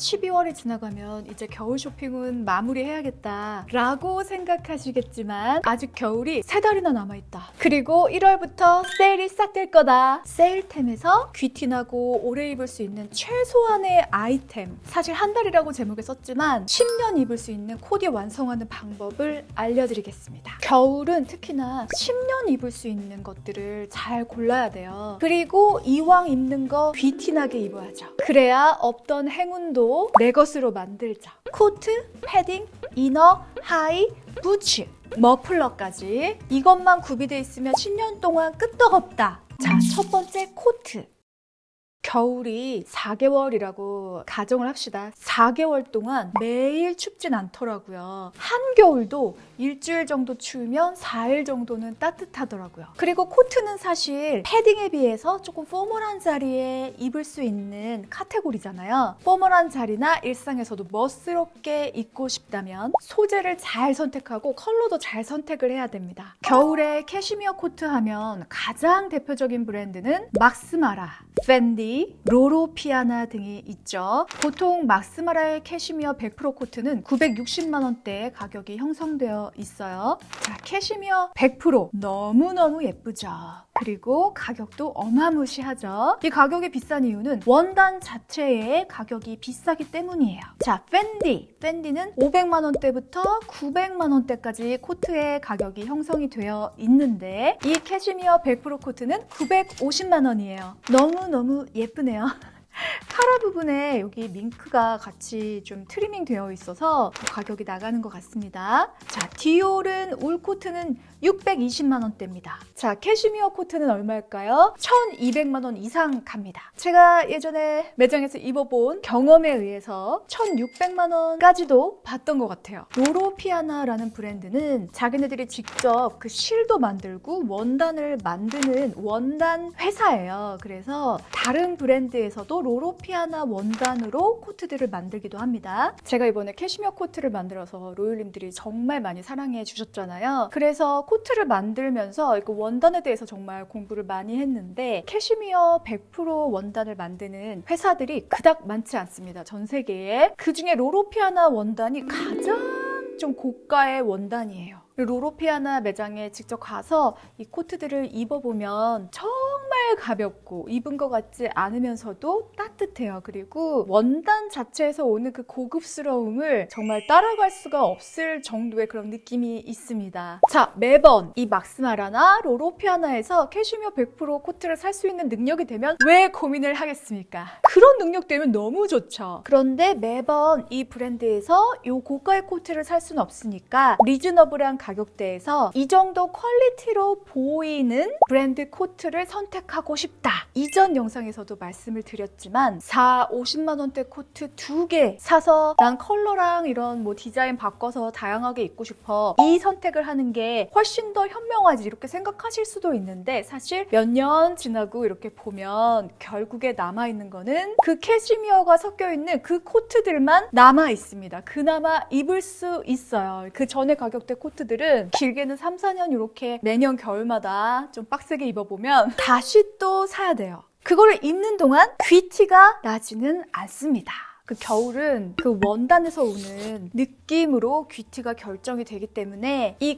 12월이 지나가면 이제 겨울 쇼핑은 마무리해야겠다 라고 생각하시겠지만 아직 겨울이 3달이나 남아있다. 그리고 1월부터 세일이 시작될 거다. 세일템에서 귀티나고 오래 입을 수 있는 최소한의 아이템, 사실 한 달이라고 제목에 썼지만 10년 입을 수 있는 코디 완성하는 방법을 알려드리겠습니다. 겨울은 특히나 10년 입을 수 있는 것들을 잘 골라야 돼요. 그리고 이왕 입는 거 귀티나게 입어야죠. 그래야 없던 행운도 내 것으로 만들자. 코트, 패딩, 이너, 하이, 부츠, 머플러까지 이것만 구비돼 있으면 10년 동안 끄떡없다. 자, 첫 번째 코트. 겨울이 4개월이라고 가정을 합시다. 4개월 동안 매일 춥진 않더라고요. 한겨울도 일주일 정도 추우면 4일 정도는 따뜻하더라고요. 그리고 코트는 사실 패딩에 비해서 조금 포멀한 자리에 입을 수 있는 카테고리잖아요. 포멀한 자리나 일상에서도 멋스럽게 입고 싶다면 소재를 잘 선택하고 컬러도 잘 선택을 해야 됩니다. 겨울에 캐시미어 코트 하면 가장 대표적인 브랜드는 막스마라, 펜디, 로로피아나 등이 있죠. 보통 막스마라의 캐시미어 100% 코트는 960만 원대의 가격이 형성되어 있어요. 자, 캐시미어 100% 너무너무 예쁘죠. 그리고 가격도 어마무시하죠. 이 가격이 비싼 이유는 원단 자체의 가격이 비싸기 때문이에요. 자, 펜디는 500만 원대부터 900만 원대까지 코트의 가격이 형성이 되어 있는데 이 캐시미어 100% 코트는 950만 원이에요. 너무너무 예쁘네요. 카라 부분에 여기 밍크가 같이 좀 트리밍 되어 있어서 가격이 나가는 것 같습니다. 자, 디올은 울 코트는 620만 원대입니다. 자, 캐시미어 코트는 얼마일까요? 1200만 원 이상 갑니다. 제가 예전에 매장에서 입어본 경험에 의해서 1600만 원까지도 봤던 것 같아요. 로로피아나라는 브랜드는 자기네들이 직접 그 실도 만들고 원단을 만드는 원단 회사예요. 그래서 다른 브랜드에서도 로로피아나 원단으로 코트들을 만들기도 합니다. 제가 이번에 캐시미어 코트를 만들어서 로율님들이 정말 많이 사랑해 주셨잖아요. 그래서 코트를 만들면서 그 원단에 대해서 정말 공부를 많이 했는데 캐시미어 100% 원단을 만드는 회사들이 그닥 많지 않습니다. 전 세계에. 그중에 로로피아나 원단이 가장 좀 고가의 원단이에요. 로로피아나 매장에 직접 가서 이 코트들을 입어보면 정말 가볍고 입은 것 같지 않으면서도 따뜻해요. 그리고 원단 자체에서 오는 그 고급스러움을 정말 따라갈 수가 없을 정도의 그런 느낌이 있습니다. 자, 매번 이 막스마라나 로로피아나에서 캐시미어 100% 코트를 살 수 있는 능력이 되면 왜 고민을 하겠습니까? 그런 능력 되면 너무 좋죠. 그런데 매번 이 브랜드에서 이 고가의 코트를 살 수는 없으니까 리즈너블한 가격대에서 이 정도 퀄리티로 보이는 브랜드 코트를 선택하고 싶다. 이전 영상에서도 말씀을 드렸지만 50만 원대 코트 2개 사서 난 컬러랑 이런 뭐 디자인 바꿔서 다양하게 입고 싶어. 이 선택을 하는 게 훨씬 더 현명하지 이렇게 생각하실 수도 있는데 사실 몇 년 지나고 이렇게 보면 결국에 남아있는 거는 그 캐시미어가 섞여 있는 그 코트들만 남아 있습니다. 그나마 입을 수 있어요. 그 전에 가격대 코트들은 길게는 3, 4년 이렇게 매년 겨울마다 좀 빡세게 입어보면 다시 또 사야 돼요. 그거를 입는 동안 귀티가 나지는 않습니다. 그 겨울은 그 원단에서 오는 느낌으로 귀티가 결정이 되기 때문에 이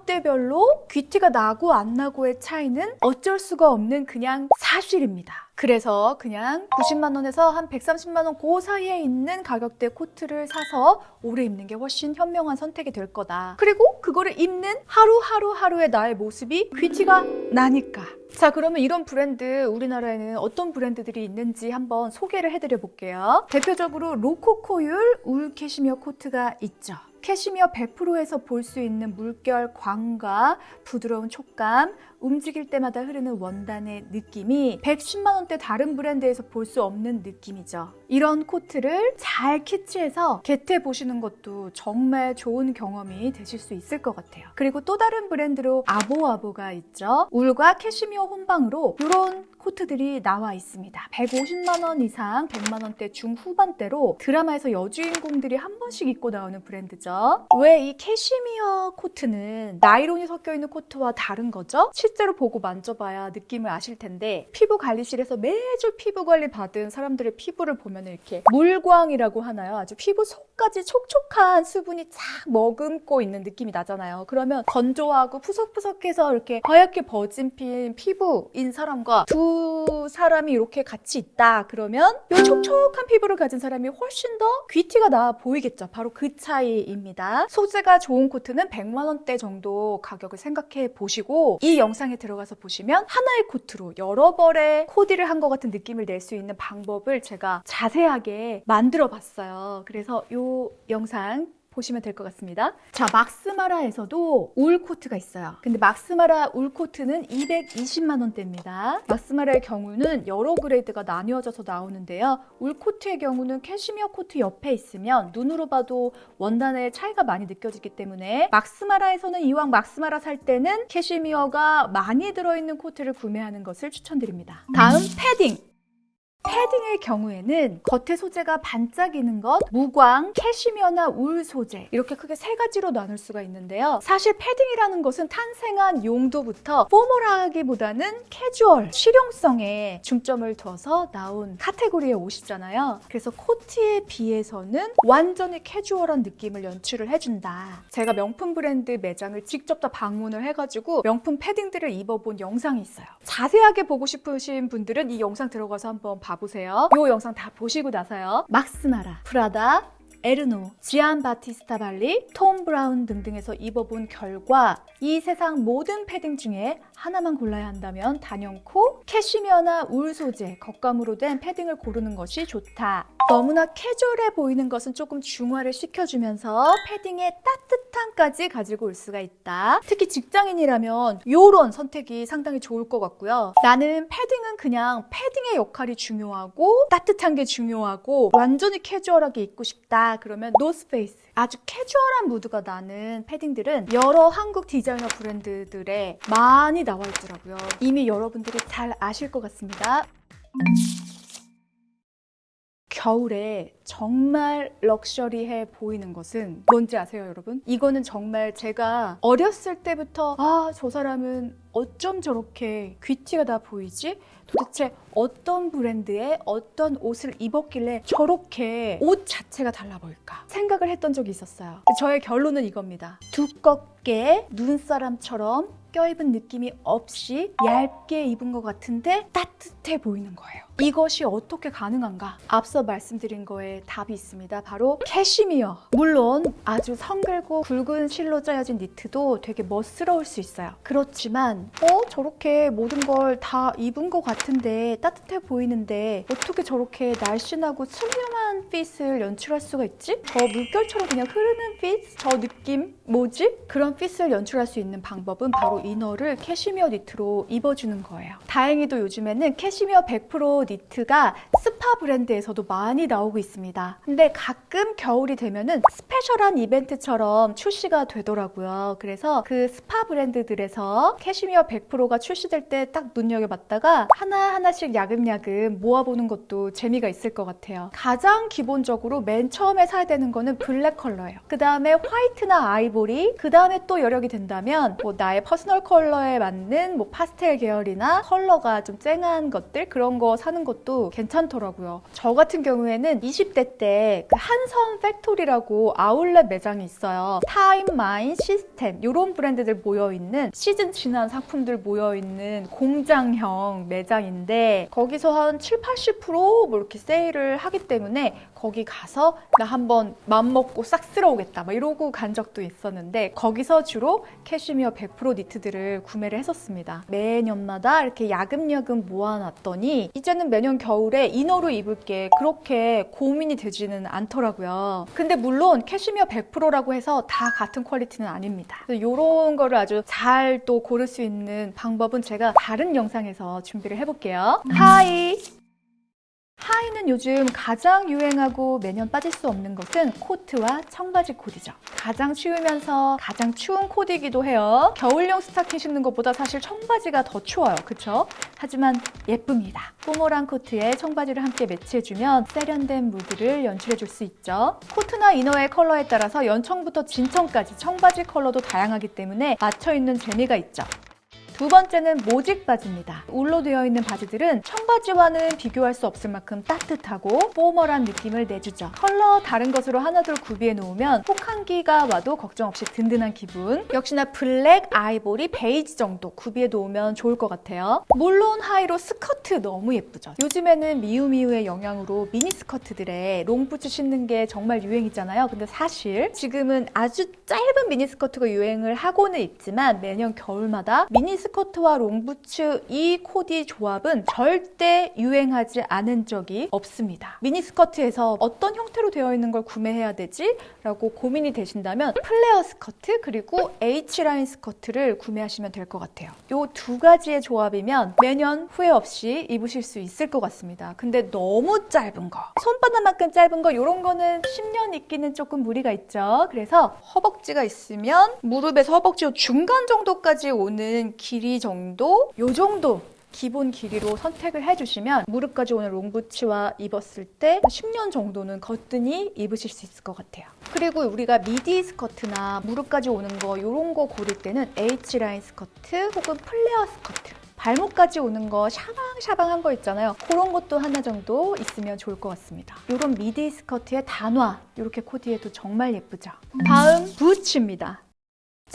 가격대별로 귀티가 나고 안 나고의 차이는 어쩔 수가 없는 그냥 사실입니다. 그래서 그냥 90만 원에서 한 130만 원 그 사이에 있는 가격대 코트를 사서 오래 입는 게 훨씬 현명한 선택이 될 거다. 그리고 그거를 입는 하루하루의 나의 모습이 귀티가 나니까. 자, 그러면 이런 브랜드 우리나라에는 어떤 브랜드들이 있는지 한번 소개를 해드려 볼게요. 대표적으로 로코코율 울 캐시미어 코트가 있죠. 캐시미어 100%에서 볼 수 있는 물결 광과 부드러운 촉감, 움직일 때마다 흐르는 원단의 느낌이 110만 원대 다른 브랜드에서 볼 수 없는 느낌이죠. 이런 코트를 잘 캐치해서 겟해 보시는 것도 정말 좋은 경험이 되실 수 있을 것 같아요. 그리고 또 다른 브랜드로 아보아보가 있죠. 울과 캐시미어 혼방으로 이런 코트들이 나와 있습니다. 150만 원 이상 100만 원대 중후반대로 드라마에서 여주인공들이 한 번씩 입고 나오는 브랜드죠. 있죠. 왜 이 캐시미어 코트는 나이론이 섞여 있는 코트와 다른 거죠? 실제로 보고 만져봐야 느낌을 아실 텐데 피부 관리실에서 매주 피부 관리 받은 사람들의 피부를 보면 이렇게 물광이라고 하나요? 아주 피부 속까지 촉촉한 수분이 쫙 머금고 있는 느낌이 나잖아요. 그러면 건조하고 푸석푸석해서 이렇게 하얗게 버진 피부인 사람과 두 사람이 이렇게 같이 있다 그러면 이 촉촉한 피부를 가진 사람이 훨씬 더 귀티가 나 보이겠죠. 바로 그 차이입니다. 소재가 좋은 코트는 100만 원대 정도 가격을 생각해 보시고 이 영상에 들어가서 보시면 하나의 코트로 여러 벌의 코디를 한 것 같은 느낌을 낼 수 있는 방법을 제가 자세하게 만들어 봤어요. 그래서 이 영상 보시면 될 것 같습니다. 자, 막스마라에서도 울 코트가 있어요. 근데 막스마라 울 코트는 220만 원대입니다. 막스마라의 경우는 여러 그레이드가 나뉘어져서 나오는데요. 울 코트의 경우는 캐시미어 코트 옆에 있으면 눈으로 봐도 원단의 차이가 많이 느껴지기 때문에 막스마라에서는 이왕 막스마라 살 때는 캐시미어가 많이 들어있는 코트를 구매하는 것을 추천드립니다. 다음 패딩. 패딩의 경우에는 겉에 소재가 반짝이는 것, 무광, 캐시미어나 울 소재 이렇게 크게 세 가지로 나눌 수가 있는데요. 사실 패딩이라는 것은 탄생한 용도부터 포멀하기보다는 캐주얼, 실용성에 중점을 둬서 나온 카테고리의 옷이잖아요. 그래서 코트에 비해서는 완전히 캐주얼한 느낌을 연출을 해준다. 제가 명품 브랜드 매장을 직접 다 방문을 해가지고 명품 패딩들을 입어본 영상이 있어요. 자세하게 보고 싶으신 분들은 이 영상 들어가서 한번 봐보세요. 이 영상 다 보시고 나서요. 막스마라, 프라다, 에르노, 지안 바티스타 발리, 톰 브라운 등등에서 입어본 결과 이 세상 모든 패딩 중에 하나만 골라야 한다면 단연코 캐시미어나 울 소재, 겉감으로 된 패딩을 고르는 것이 좋다. 너무나 캐주얼해 보이는 것은 조금 중화를 시켜주면서 패딩의 따뜻함까지 가지고 올 수가 있다. 특히 직장인이라면 이런 선택이 상당히 좋을 것 같고요. 나는 패딩은 그냥 패딩의 역할이 중요하고 따뜻한 게 중요하고 완전히 캐주얼하게 입고 싶다. 그러면 노스페이스, 아주 캐주얼한 무드가 나는 패딩들은 여러 한국 디자이너 브랜드들에 많이 나와 있더라고요. 이미 여러분들이 잘 아실 것 같습니다. 겨울에 정말 럭셔리해 보이는 것은 뭔지 아세요, 여러분? 이거는 정말 제가 어렸을 때부터 저 사람은 어쩜 저렇게 귀티가 다 보이지? 도대체 어떤 브랜드의 어떤 옷을 입었길래 저렇게 옷 자체가 달라 보일까? 생각을 했던 적이 있었어요. 저의 결론은 이겁니다. 두껍게 눈사람처럼 껴입은 느낌이 없이 얇게 입은 것 같은데 따뜻해 보이는 거예요. 이것이 어떻게 가능한가? 앞서 말씀드린 거에 답이 있습니다. 바로 캐시미어. 물론 아주 성글고 굵은 실로 짜여진 니트도 되게 멋스러울 수 있어요. 그렇지만 저렇게 모든 걸 다 입은 것 같은데 따뜻해 보이는데 어떻게 저렇게 날씬하고 슬림한 핏을 연출할 수가 있지? 저 물결처럼 그냥 흐르는 핏? 저 느낌? 뭐지? 그런 핏을 연출할 수 있는 방법은 바로 이너를 캐시미어 니트로 입어주는 거예요. 다행히도 요즘에는 캐시미어 100% 니트가 스파 브랜드에서도 많이 나오고 있습니다. 근데 가끔 겨울이 되면은 스페셜한 이벤트처럼 출시가 되더라고요. 그래서 그 스파 브랜드들에서 캐시미어 100%가 출시될 때 딱 눈여겨봤다가 하나하나씩 야금야금 모아보는 것도 재미가 있을 것 같아요. 가장 기본적으로 맨 처음에 사야 되는 거는 블랙 컬러예요. 그 다음에 화이트나 아이보리, 그 다음에 또 여력이 된다면 나의 퍼스널 컬러에 맞는 파스텔 계열이나 컬러가 좀 쨍한 것들, 그런 거 사는 것도 괜찮더라고요. 저 같은 경우에는 20대 때 그 한섬 팩토리라고 아울렛 매장이 있어요. 타임, 마인, 시스템 이런 브랜드들 모여있는 시즌 지난 상품들 모여있는 공장형 매장인데 거기서 한 70-80% 이렇게 세일을 하기 때문에 거기 가서 나 한번 맘먹고 싹 쓸어오겠다 이러고 간 적도 있었는데 거기서 주로 캐시미어 100% 니트들을 구매를 했었습니다. 매년마다 이렇게 야금야금 모아놨더니 이제는 매년 겨울에 이너로 입을 게 그렇게 고민이 되지는 않더라고요. 근데 물론 캐시미어 100%라고 해서 다 같은 퀄리티는 아닙니다. 이런 거를 아주 잘 또 고를 수 있는 방법은 제가 다른 영상에서 준비를 해볼게요. 하이 하의는 요즘 가장 유행하고 매년 빠질 수 없는 것은 코트와 청바지 코디죠. 가장 추우면서 가장 추운 코디이기도 해요. 겨울용 스타킹 신는 것보다 사실 청바지가 더 추워요. 그쵸? 하지만 예쁩니다. 포멀한 코트에 청바지를 함께 매치해주면 세련된 무드를 연출해줄 수 있죠. 코트나 이너의 컬러에 따라서 연청부터 진청까지 청바지 컬러도 다양하기 때문에 맞춰입는 재미가 있죠. 두 번째는 모직 바지입니다. 울로 되어 있는 바지들은 청바지와는 비교할 수 없을 만큼 따뜻하고 포멀한 느낌을 내주죠. 컬러 다른 것으로 하나둘 구비해 놓으면 혹한기가 와도 걱정 없이 든든한 기분. 역시나 블랙, 아이보리, 베이지 정도 구비해 놓으면 좋을 것 같아요. 물론 하의로 스커트 너무 예쁘죠. 요즘에는 미우미우의 영향으로 미니스커트들에 롱부츠 신는 게 정말 유행이잖아요. 근데 사실 지금은 아주 짧은 미니스커트가 유행을 하고는 있지만 매년 겨울마다 미니스커트와 롱부츠 이 코디 조합은 절대 유행하지 않은 적이 없습니다. 미니스커트에서 어떤 형태로 되어 있는 걸 구매해야 되지? 라고 고민이 되신다면 플레어 스커트 그리고 H라인 스커트를 구매하시면 될 것 같아요. 이 두 가지의 조합이면 매년 후회 없이 입으실 수 있을 것 같습니다. 근데 너무 짧은 거, 손바닥만큼 짧은 거 이런 거는 10년 입기는 조금 무리가 있죠. 그래서 허벅지가 있으면 무릎에서 허벅지 중간 정도까지 오는 길이 정도? 요 정도 기본 길이로 선택을 해주시면 무릎까지 오는 롱부츠와 입었을 때 10년 정도는 거뜬히 입으실 수 있을 것 같아요. 그리고 우리가 미디 스커트나 무릎까지 오는 거 이런 거 고를 때는 H라인 스커트 혹은 플레어 스커트 발목까지 오는 거 샤방샤방한 거 있잖아요. 그런 것도 하나 정도 있으면 좋을 것 같습니다. 이런 미디 스커트의 단화 이렇게 코디해도 정말 예쁘죠. 다음 부츠입니다.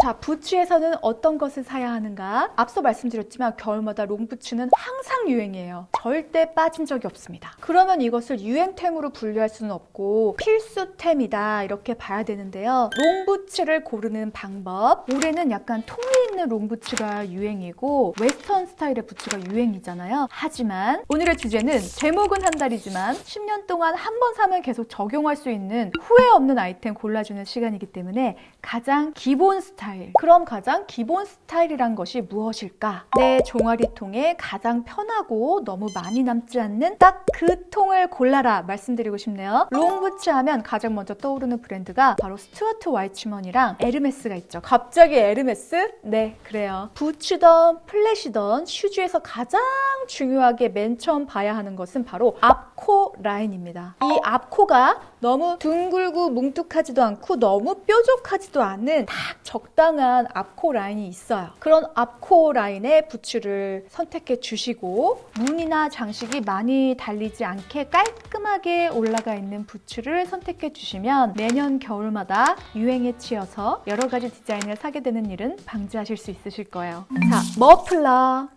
자, 부츠에서는 어떤 것을 사야 하는가? 앞서 말씀드렸지만 겨울마다 롱부츠는 항상 유행이에요. 절대 빠진 적이 없습니다. 그러면 이것을 유행템으로 분류할 수는 없고 필수템이다 이렇게 봐야 되는데요. 롱부츠를 고르는 방법. 올해는 약간 통이 있는 롱부츠가 유행이고 웨스턴 스타일의 부츠가 유행이잖아요. 하지만 오늘의 주제는 제목은 한 달이지만 10년 동안 한 번 사면 계속 적용할 수 있는 후회 없는 아이템 골라주는 시간이기 때문에 가장 기본 스타일 그럼 가장 기본 스타일이란 것이 무엇일까? 내 종아리통에 가장 편하고 너무 많이 남지 않는 딱 그 통을 골라라 말씀드리고 싶네요. 롱부츠 하면 가장 먼저 떠오르는 브랜드가 바로 스튜어트 와이츠먼이랑 에르메스가 있죠. 갑자기 에르메스? 네, 그래요. 부츠던 플랫이던 슈즈에서 가장 중요하게 맨 처음 봐야 하는 것은 바로 앞코 라인입니다. 이 앞코가 너무 둥글고 뭉툭하지도 않고 너무 뾰족하지도 않은 딱 적당한 앞코 라인이 있어요. 그런 앞코 라인의 부츠를 선택해 주시고 무늬나 장식이 많이 달리지 않게 깔끔하게 올라가 있는 부츠를 선택해 주시면 매년 겨울마다 유행에 치여서 여러 가지 디자인을 사게 되는 일은 방지하실 수 있으실 거예요. 자, 머플러.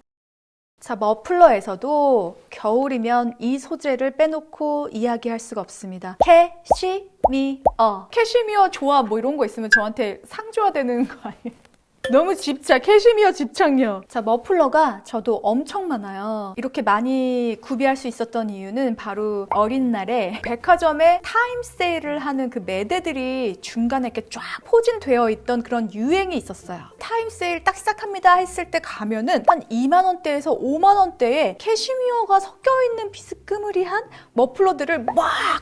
자, 머플러에서도 겨울이면 이 소재를 빼놓고 이야기할 수가 없습니다. 캐시미어. 캐시미어 조합 뭐 이런 거 있으면 저한테 상 줘야 되는 거 아니에요? 너무 집착, 캐시미어 집착력. 자, 머플러가 저도 엄청 많아요. 이렇게 많이 구비할 수 있었던 이유는 바로 어린 날에 백화점에 타임 세일을 하는 그 매대들이 중간에 이렇게 쫙 포진되어 있던 그런 유행이 있었어요. 타임 세일 딱 시작합니다 했을 때 가면은 한 2만 원대에서 5만 원대에 캐시미어가 섞여 있는 비스끄머리한 머플러들을 막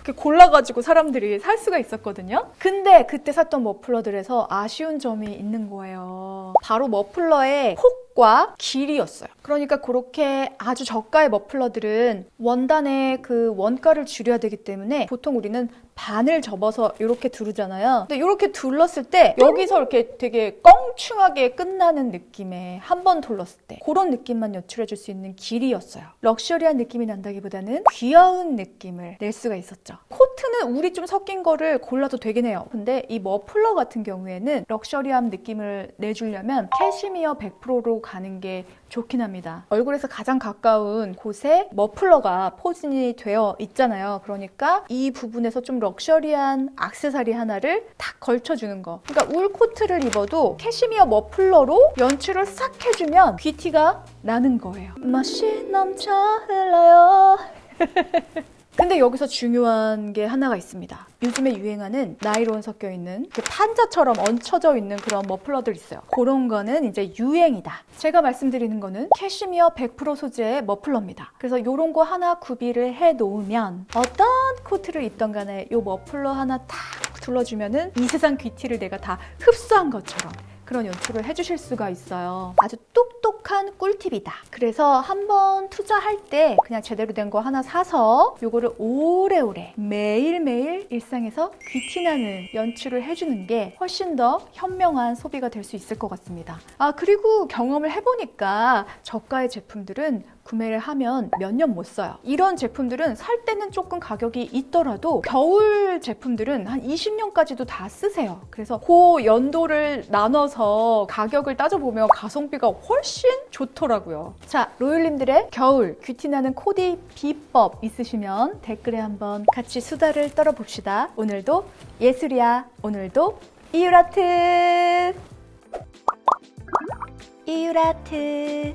이렇게 골라가지고 사람들이 살 수가 있었거든요. 근데 그때 샀던 머플러들에서 아쉬운 점이 있는 거예요. 바로 머플러의 폭과 길이였어요. 그러니까 그렇게 아주 저가의 머플러들은 원단의 그 원가를 줄여야 되기 때문에 보통 우리는 반을 접어서 이렇게 두르잖아요. 근데 이렇게 둘렀을 때 여기서 이렇게 되게 껑충하게 끝나는 느낌에 한 번 둘렀을 때 그런 느낌만 연출해줄 수 있는 길이였어요. 럭셔리한 느낌이 난다기보다는 귀여운 느낌을 낼 수가 있었죠. 코트는 울이 좀 섞인 거를 골라도 되긴 해요. 근데 이 머플러 같은 경우에는 럭셔리한 느낌을 내주려면 캐시미어 100%로 가는 게 좋긴 합니다. 얼굴에서 가장 가까운 곳에 머플러가 포진이 되어 있잖아요. 그러니까 이 부분에서 좀 럭셔리한 액세서리 하나를 탁 걸쳐주는 거. 그러니까 울 코트를 입어도 캐시미어 머플러로 연출을 싹 해주면 귀티가 나는 거예요. 멋이 넘쳐 흘러요. 근데 여기서 중요한 게 하나가 있습니다. 요즘에 유행하는 나일론 섞여 있는 그 판자처럼 얹혀져 있는 그런 머플러들 있어요. 그런 거는 이제 유행이다. 제가 말씀드리는 거는 캐시미어 100% 소재의 머플러입니다. 그래서 이런 거 하나 구비를 해 놓으면 어떤 코트를 입던 간에 이 머플러 하나 탁 둘러주면은 이 세상 귀티를 내가 다 흡수한 것처럼 그런 연출을 해주실 수가 있어요. 아주 똑똑한 꿀팁이다. 그래서 한번 투자할 때 그냥 제대로 된 거 하나 사서 요거를 오래오래 매일매일 일상에서 귀티나는 연출을 해주는 게 훨씬 더 현명한 소비가 될 수 있을 것 같습니다. 그리고 경험을 해보니까 저가의 제품들은 구매를 하면 몇 년 못 써요. 이런 제품들은 살 때는 조금 가격이 있더라도 겨울 제품들은 한 20년까지도 다 쓰세요. 그래서 그 연도를 나눠서 가격을 따져보면 가성비가 훨씬 좋더라고요. 자, 로율님들의 겨울 귀티나는 코디 비법 있으시면 댓글에 한번 같이 수다를 떨어봅시다. 오늘도 예술이야. 오늘도 이유라트. 이유라트.